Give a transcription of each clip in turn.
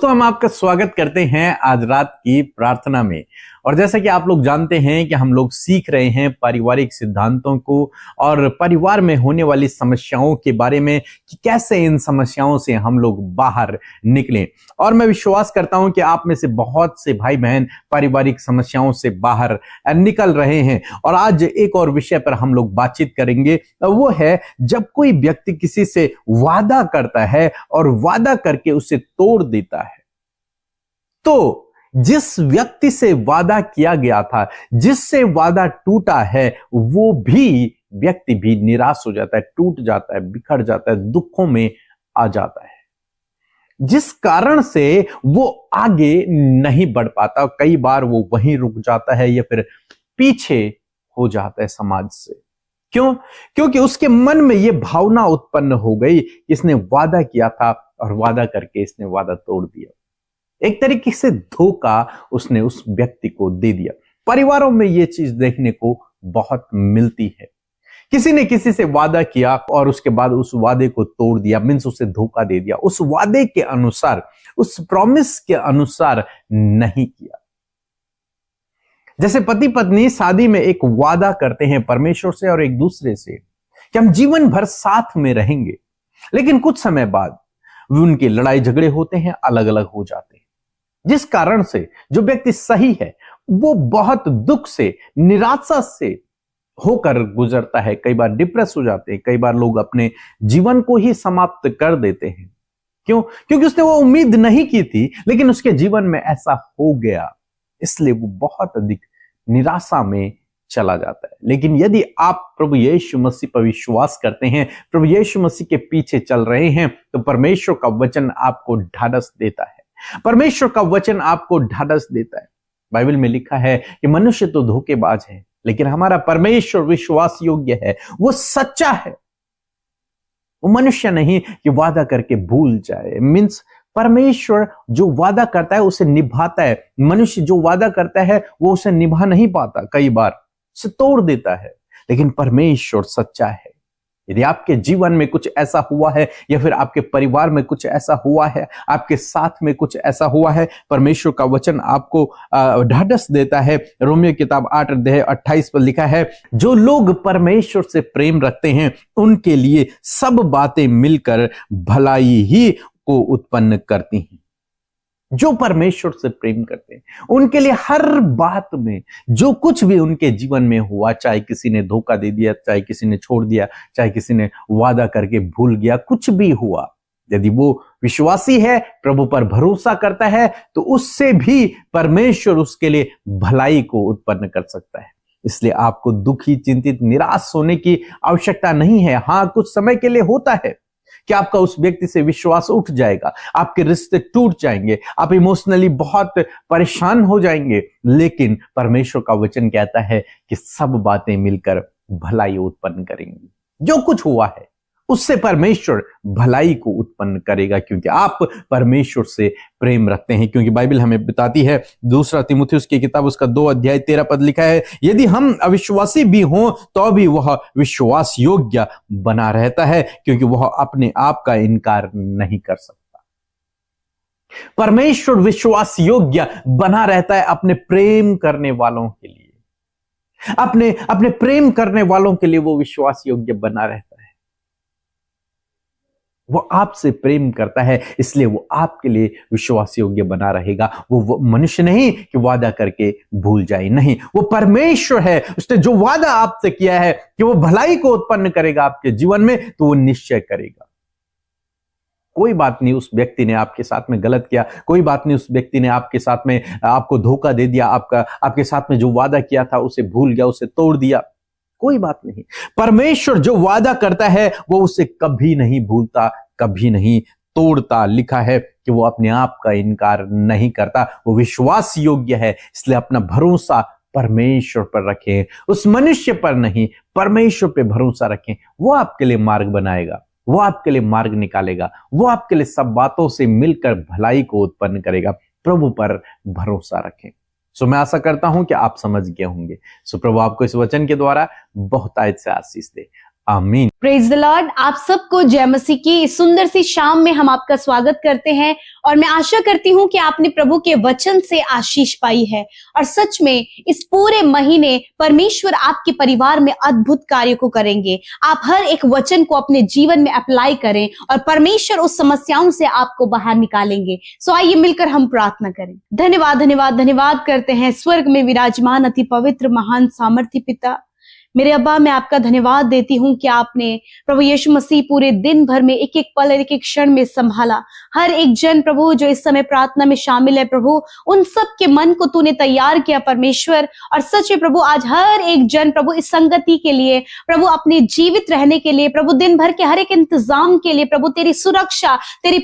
दोस्तों, हम आपका स्वागत करते हैं आज रात की प्रार्थना में। और जैसा कि आप लोग जानते हैं कि हम लोग सीख रहे हैं पारिवारिक सिद्धांतों को और परिवार में होने वाली समस्याओं के बारे में कि कैसे इन समस्याओं से हम लोग बाहर निकलें। और मैं विश्वास करता हूं कि आप में से बहुत से भाई बहन पारिवारिक समस्याओं से बाहर निकल रहे हैं। और आज एक और विषय पर हम लोग बातचीत करेंगे, वो है जब कोई व्यक्ति किसी से वादा करता है और वादा करके उसे तोड़ देता है, तो जिस व्यक्ति से वादा किया गया था, जिससे वादा टूटा है, वो भी व्यक्ति भी निराश हो जाता है, टूट जाता है, बिखर जाता है, दुखों में आ जाता है, जिस कारण से वो आगे नहीं बढ़ पाता। कई बार वो वहीं रुक जाता है या फिर पीछे हो जाता है समाज से। क्यों? क्योंकि उसके मन में यह भावना उत्पन्न हो गई, इसने वादा किया था और वादा करके इसने वादा तोड़ दिया। एक तरीके से धोखा उसने उस व्यक्ति को दे दिया। परिवारों में यह चीज देखने को बहुत मिलती है। किसी ने किसी से वादा किया और उसके बाद उस वादे को तोड़ दिया, मीन्स उसे धोखा दे दिया, उस वादे के अनुसार, उस प्रॉमिस के अनुसार नहीं किया। जैसे पति पत्नी शादी में एक वादा करते हैं परमेश्वर से और एक दूसरे से कि हम जीवन भर साथ में रहेंगे, लेकिन कुछ समय बाद उनके लड़ाई झगड़े होते हैं, अलग अलग हो जाते हैं, जिस कारण से जो व्यक्ति सही है वो बहुत दुख से, निराशा से होकर गुजरता है। कई बार डिप्रेस हो जाते हैं, कई बार लोग अपने जीवन को ही समाप्त कर देते हैं। क्यों? क्योंकि उसने वो उम्मीद नहीं की थी, लेकिन उसके जीवन में ऐसा हो गया, इसलिए वो बहुत अधिक निराशा में चला जाता है। लेकिन यदि आप प्रभु यीशु मसीह पर विश्वास करते हैं, प्रभु यीशु मसीह के पीछे चल रहे हैं, तो परमेश्वर का वचन आपको ढाढ़स देता है। परमेश्वर का वचन आपको ढाढ़स देता है। बाइबल में लिखा है कि मनुष्य तो धोखेबाज है, लेकिन हमारा परमेश्वर विश्वास योग्य है, वो सच्चा है। वो मनुष्य नहीं कि वादा करके भूल जाए। मीन्स परमेश्वर जो वादा करता है उसे निभाता है। मनुष्य जो वादा करता है वो उसे निभा नहीं पाता, कई बार उसे तोड़ देता है। लेकिन परमेश्वर सच्चा है। यदि आपके जीवन में कुछ ऐसा हुआ है या फिर आपके परिवार में कुछ ऐसा हुआ है, आपके साथ में कुछ ऐसा हुआ है, परमेश्वर का वचन आपको ढाढ़स देता है। रोमियो किताब 8:28 पर लिखा है, जो लोग परमेश्वर से प्रेम रखते हैं उनके लिए सब बातें मिलकर भलाई ही को उत्पन्न करती हैं। जो परमेश्वर से प्रेम करते हैं उनके लिए हर बात में, जो कुछ भी उनके जीवन में हुआ, चाहे किसी ने धोखा दे दिया, चाहे किसी ने छोड़ दिया, चाहे किसी ने वादा करके भूल गया, कुछ भी हुआ, यदि वो विश्वासी है, प्रभु पर भरोसा करता है, तो उससे भी परमेश्वर उसके लिए भलाई को उत्पन्न कर सकता है। इसलिए आपको दुखी, चिंतित, निराश होने की आवश्यकता नहीं है। हाँ, कुछ समय के लिए होता है कि आपका उस व्यक्ति से विश्वास उठ जाएगा, आपके रिश्ते टूट जाएंगे, आप इमोशनली बहुत परेशान हो जाएंगे, लेकिन परमेश्वर का वचन कहता है कि सब बातें मिलकर भलाई उत्पन्न करेंगी। जो कुछ हुआ है उससे परमेश्वर भलाई को उत्पन्न करेगा, क्योंकि आप परमेश्वर से प्रेम रखते हैं। क्योंकि बाइबल हमें बताती है, 2 तीमुथियुस की किताब उसका 2:13 लिखा है, यदि हम अविश्वासी भी हों तो भी वह विश्वास योग्य बना रहता है, क्योंकि वह अपने आप का इनकार नहीं कर सकता। परमेश्वर विश्वास योग्य बना रहता है अपने प्रेम करने वालों के लिए। अपने प्रेम करने वालों के लिए वो विश्वास योग्य बना रहता है। वो आपसे प्रेम करता है, इसलिए वो आपके लिए विश्वास योग्य बना रहेगा। वो मनुष्य नहीं कि वादा करके भूल जाए, नहीं, वो परमेश्वर है। उसने जो वादा आपसे किया है कि वो भलाई को उत्पन्न करेगा आपके जीवन में, तो वो निश्चय करेगा। कोई बात नहीं, उस व्यक्ति ने आपके साथ में गलत किया, कोई बात नहीं, उस व्यक्ति ने आपके साथ में आपको धोखा दे दिया, आपके साथ में जो वादा किया था उसे भूल गया, उसे तोड़ दिया, कोई बात नहीं। परमेश्वर जो वादा करता है वो उसे कभी नहीं भूलता, कभी नहीं तोड़ता। लिखा है कि वो अपने आप का इनकार नहीं करता, वो विश्वास योग्य है। इसलिए अपना भरोसा परमेश्वर पर रखें, उस मनुष्य पर नहीं, परमेश्वर पे भरोसा रखें। वो आपके लिए मार्ग बनाएगा, वो आपके लिए मार्ग निकालेगा, वो आपके लिए सब बातों से मिलकर भलाई को उत्पन्न करेगा। प्रभु पर भरोसा रखें। सो मैं आशा करता हूं कि आप समझ गए होंगे। सो प्रभु आपको इस वचन के द्वारा बहुतायत से आशीष दे। आमीन। Praise the Lord. आप सबको जय मसीह की इस सुंदर सी शाम में हम आपका स्वागत करते हैं और मैं आशा करती हूँ कि आपने प्रभु के वचन से आशीष पाई है और सच में इस पूरे महीने परमेश्वर आपके परिवार में अद्भुत कार्य को करेंगे। आप हर एक वचन को अपने जीवन में अप्लाई करें और परमेश्वर उस समस्याओं से आपको बाहर निकालेंगे। सो आइए मिलकर हम प्रार्थना करें। धन्यवाद धन्यवाद धन्यवाद करते हैं स्वर्ग में विराजमान अति पवित्र महान सामर्थ्य पिता। मेरे अब्बा, मैं आपका धन्यवाद देती हूँ कि आपने प्रभु यीशु मसीह पूरे दिन भर में एक एक पल एक एक क्षण में संभाला। हर एक जन प्रभु जो इस समय प्रार्थना में शामिल है प्रभु, उन सब के मन को तूने तैयार किया परमेश्वर। और सच में प्रभु आज हर एक जन प्रभु इस संगति के लिए प्रभु, अपने जीवित रहने के लिए प्रभु, दिन भर के हर एक इंतजाम के लिए प्रभु, तेरी सुरक्षा, तेरी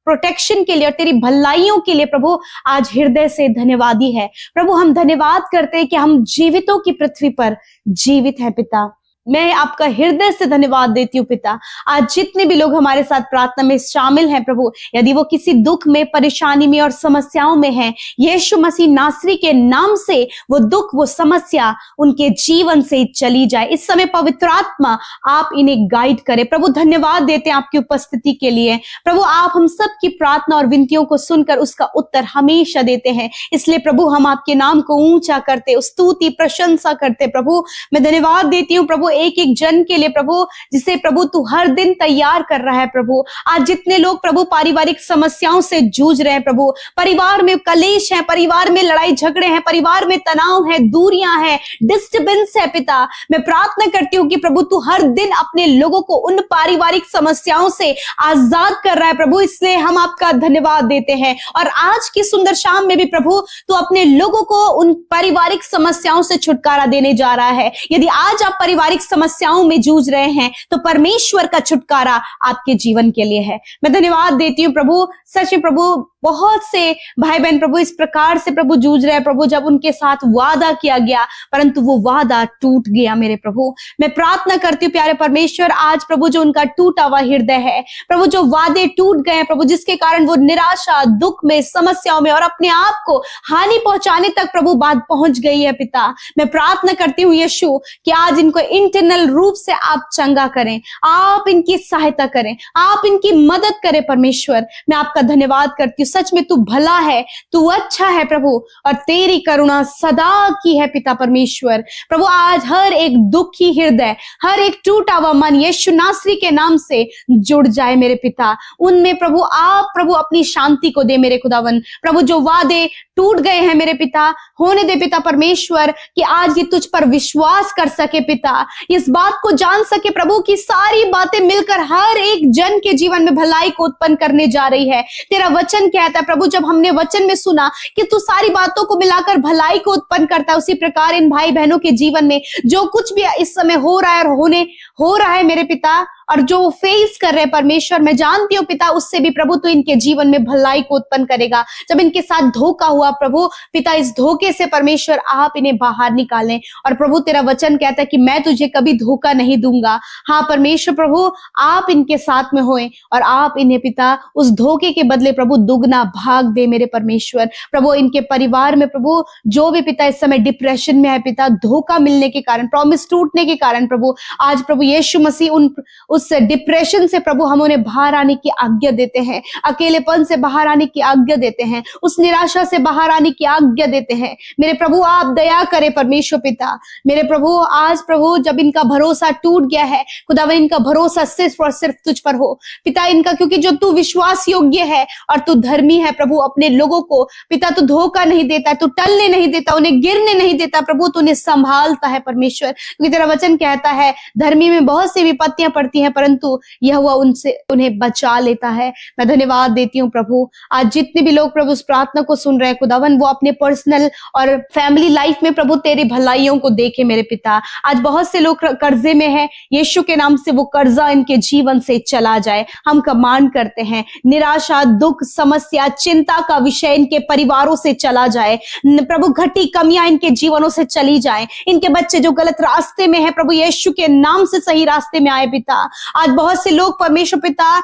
प्रोटेक्शन के लिए और तेरी भलाइयों के लिए प्रभु आज हृदय से धन्यवादी है। प्रभु हम धन्यवाद करते हैं कि हम जीवितों की पृथ्वी पर जीवित है पिता। मैं आपका हृदय से धन्यवाद देती हूँ पिता। आज जितने भी लोग हमारे साथ प्रार्थना में शामिल हैं प्रभु, यदि वो किसी दुख में, परेशानी में और समस्याओं में हैं, यीशु मसीह नासरी के नाम से वो दुख, वो समस्या उनके जीवन से चली जाए। इस समय पवित्र आत्मा आप इन्हें गाइड करे प्रभु। धन्यवाद देते हैं आपकी उपस्थिति के लिए प्रभु। आप हम सब की प्रार्थना और विनतियों को सुनकर उसका उत्तर हमेशा देते हैं, इसलिए प्रभु हम आपके नाम को ऊंचा करते, स्तुति प्रशंसा करते प्रभु। मैं धन्यवाद देती हूँ प्रभु एक एक जन के लिए प्रभु, जिसे प्रभु तू हर दिन तैयार कर रहा है प्रभु। आज जितने लोग प्रभु पारिवारिक समस्याओं से जूझ रहे हैं प्रभु, परिवार में कलेश है, परिवार में लड़ाई झगड़े हैं, परिवार में तनाव है, दूरियां हैं, डिस्टर्बेंस है पिता, मैं प्रार्थना करती हूँ कि प्रभु तू हर दिन अपने लोगों को उन पारिवारिक समस्याओं से आजाद कर रहा है प्रभु। इसलिए हम आपका धन्यवाद देते हैं और आज की सुंदर शाम में भी प्रभु तू अपने लोगों को उन पारिवारिक समस्याओं से छुटकारा देने जा रहा है। यदि आज आप पारिवारिक समस्याओं में जूझ रहे हैं तो परमेश्वर का छुटकारा आपके जीवन के लिए है। मैं धन्यवाद देती हूँ प्रभु। सच में प्रभु बहुत से भाई बहन प्रभु इस प्रकार से प्रभु जूझ रहे हैं प्रभु, जब उनके साथ वादा किया गया परंतु वो वादा टूट गया मेरे प्रभु। मैं प्रार्थना करती हूँ प्यारे परमेश्वर, आज प्रभु जो उनका टूटा हुआ हृदय है प्रभु, जो वादे टूट गए हैं प्रभु, जिसके कारण वो निराशा, दुख में, समस्याओं में और अपने आप को हानि पहुंचाने तक प्रभु बात पहुंच गई है पिता, मैं प्रार्थना करती हूँ यीशु कि आज इनको इंटरनल रूप से आप चंगा करें, आप इनकी सहायता करें, आप इनकी मदद करें परमेश्वर। मैं आपका धन्यवाद करती हूँ। सच में तू भला है, तू अच्छा है प्रभु और तेरी करुणा सदा की है पिता परमेश्वर। प्रभु आज हर एक दुखी हृदय, हर एक टूटा हुआ मन यीशु नासरी के नाम से जुड़ जाए मेरे पिता। उनमें प्रभु आप प्रभु अपनी शांति को दे मेरे खुदावन। प्रभु जो वादे टूट गए हैं मेरे पिता, होने दे पिता परमेश्वर कि आज ये तुझ पर विश्वास कर सके पिता, इस बात को जान सके प्रभु कि सारी बातें मिलकर हर एक जन के जीवन में भलाई को उत्पन्न करने जा रही है। तेरा वचन कहता है प्रभु, जब हमने वचन में सुना कि तू सारी बातों को मिलाकर भलाई को उत्पन्न करता है, उसी प्रकार इन भाई बहनों के जीवन में जो कुछ भी इस समय हो रहा है और हो रहा है मेरे पिता, और जो फेस कर रहे हैं परमेश्वर, मैं जानती हूँ पिता उससे भी प्रभु तू इनके जीवन में भलाई को उत्पन्न करेगा। जब इनके साथ धोखा हुआ प्रभु पिता, इस धोखे से परमेश्वर आप इन्हें बाहर निकालें। और प्रभु तेरा वचन कहता है कि मैं तुझे कभी धोखा नहीं दूंगा। हाँ परमेश्वर प्रभु आप इनके साथ में होएं और आप इन्हें पिता उस धोखे के बदले प्रभु दुगना भाग दे मेरे परमेश्वर। प्रभु इनके परिवार में प्रभु जो भी पिता इस समय डिप्रेशन में है पिता, धोखा मिलने के कारण, प्रॉमिस टूटने के कारण प्रभु, आज प्रभु यीशु मसीह उस डिप्रेशन से प्रभु हम उन्हें बाहर आने की आज्ञा देते हैं, अकेलेपन से बाहर आने की आज्ञा देते हैं, उस निराशा से बाहर आने की आज्ञा देते हैं। मेरे प्रभु आप दया करें परमेश्वर पिता। मेरे प्रभु आज प्रभु जब इनका भरोसा टूट गया है खुदावन, इनका भरोसा सिर्फ और सिर्फ तुझ पर हो पिता इनका, क्योंकि जो तू विश्वास योग्य है और तू धर्मी है प्रभु, अपने लोगों को पिता तू धोखा नहीं देता, तू टलने नहीं देता, उन्हें गिरने नहीं देता प्रभु, तू उन्हें संभालता है परमेश्वर। क्योंकि तेरा वचन कहता है धर्मी में बहुत सी विपत्तियां पड़ती हैं परंतु यह हुआ उन्हें बचा लेता है। मैं धन्यवाद देती हूँ प्रभु। आज जितने भी लोग प्रभु इस प्रार्थना को सुन रहे हैं खुदावन, वो अपने पर्सनल और फैमिली लाइफ में प्रभु तेरी भलाइयों को देखे मेरे पिता। आज बहुत से लोग कर्जे में हैं, यीशु के नाम से वो कर्जा इनके जीवन से चला जाए। हम कमांड करते हैं निराशा, दुख, समस्या, चिंता का विषय इनके परिवारों से चला जाए प्रभु, घटी कमियां इनके जीवनों से चली जाए। इनके बच्चे जो गलत रास्ते में है प्रभु यीशु के नाम से सही रास्ते में आए पिता। आज बहुत से लोग परमेश्वर पिता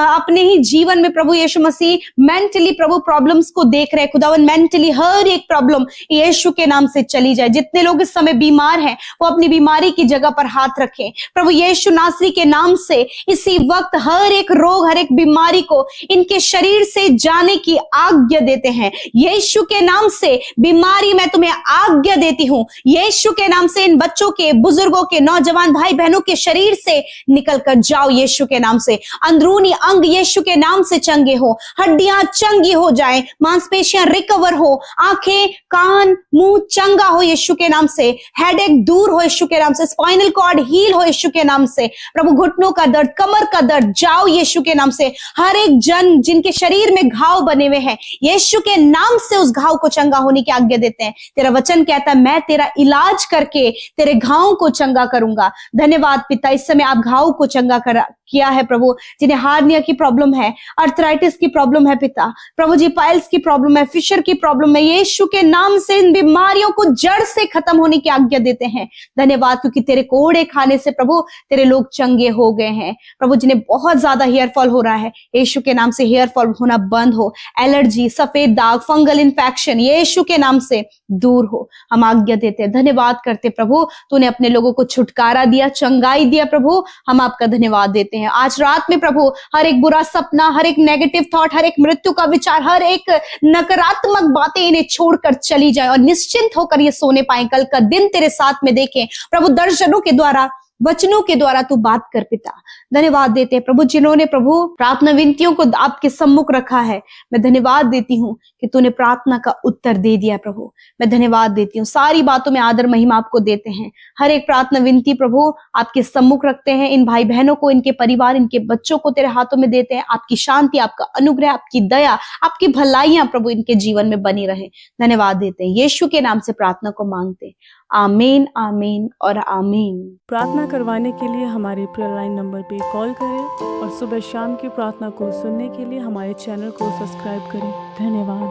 अपने ही जीवन में प्रभु यीशु मसीह मेंटली प्रभु प्रॉब्लम्स को देख रहे हैं खुदावन, मेंटली हर एक प्रॉब्लम यीशु के नाम से चली जाए। जितने लोग इस समय बीमार हैं वो अपनी बीमारी की जगह पर हाथ रखें। प्रभु यीशु नासरी के नाम से इसी वक्त हर एक रोग, हर एक बीमारी को इनके शरीर से जाने की आज्ञा देते हैं। यीशु के नाम से बीमारी मैं तुम्हें आज्ञा देती हूं। यीशु के नाम से इन बच्चों के, बुजुर्गों के, नौजवान भाई बहनों के शरीर से निकल कर जाओ यीशु के नाम से। अंदरूनी अंग यीशु के नाम से चंगे हो, हड्डियां चंगी हो जाएं, मांसपेशियां रिकवर हो, आंखें, कान, मुंह चंगा हो यीशु के नाम से, हेडेक दूर हो यीशु के नाम से, स्पाइनल कॉर्ड हील हो यीशु के नाम से। प्रभु घुटनों का दर्द, कमर का दर्द जाओ यीशु के नाम से। हर एक जन जिनके शरीर में घाव बने हुए हैं, यीशु के नाम से उस घाव को चंगा होने की आज्ञा देते हैं। तेरा वचन कहता है मैं तेरा इलाज करके तेरे घाव को चंगा करूंगा। धन्यवाद पिता, इस समय आप घाव को चंगा किया है प्रभु। जिन्हें हार्निया की प्रॉब्लम है, अर्थराइटिस की प्रॉब्लम है पिता, प्रभु जी पाइल्स की प्रॉब्लम है, फिशर की प्रॉब्लम है, यीशु के नाम से इन बीमारियों को जड़ से खत्म होने की आज्ञा देते हैं। धन्यवाद, क्योंकि तेरे कोड़े खाने से प्रभु तेरे लोग चंगे हो गए हैं। प्रभु जिन्हें बहुत ज्यादा हेयर फॉल हो रहा है, यीशु के नाम से हेयर फॉल होना बंद हो। एलर्जी, सफेद दाग, फंगल इन्फेक्शन यीशु के नाम से दूर हो, हम आज्ञा देते हैं। धन्यवाद करते प्रभु, तूने अपने लोगों को छुटकारा दिया, चंगाई दिया प्रभु, हम आपका धन्यवाद देते हैं। आज रात में प्रभु हर एक बुरा सपना, हर एक नेगेटिव थॉट, हर एक मृत्यु का विचार, हर एक नकारात्मक बातें इन्हें छोड़कर चली जाए और निश्चिंत होकर ये सोने पाए, कल का दिन तेरे साथ में देखें। प्रभु दर्शनों के द्वारा, वचनों के द्वारा तू बात कर पिता। धन्यवाद देते हैं प्रभु जिन्होंने प्रभु प्रार्थना विनतियों को आपके सम्मुख रखा है। मैं धन्यवाद देती हूँ कि तूने प्रार्थना का उत्तर दे दिया प्रभु। मैं धन्यवाद देती हूँ, सारी बातों में आदर महिमा आपको देते हैं। हर एक प्रार्थना विनती प्रभु आपके सम्मुख रखते हैं। इन भाई बहनों को, इनके परिवार, इनके बच्चों को तेरे हाथों में देते हैं। आपकी शांति, आपका अनुग्रह, आपकी दया, आपकी भलाइयां प्रभु इनके जीवन में बनी रहे। धन्यवाद देते हैं, यीशु के नाम से प्रार्थना को मांगते हैं। आमीन, आमीन और आमीन। प्रार्थना करवाने के लिए हमारे प्रेयर लाइन नंबर पे कॉल करें और सुबह शाम की प्रार्थना को सुनने के लिए हमारे चैनल को सब्सक्राइब करें। धन्यवाद।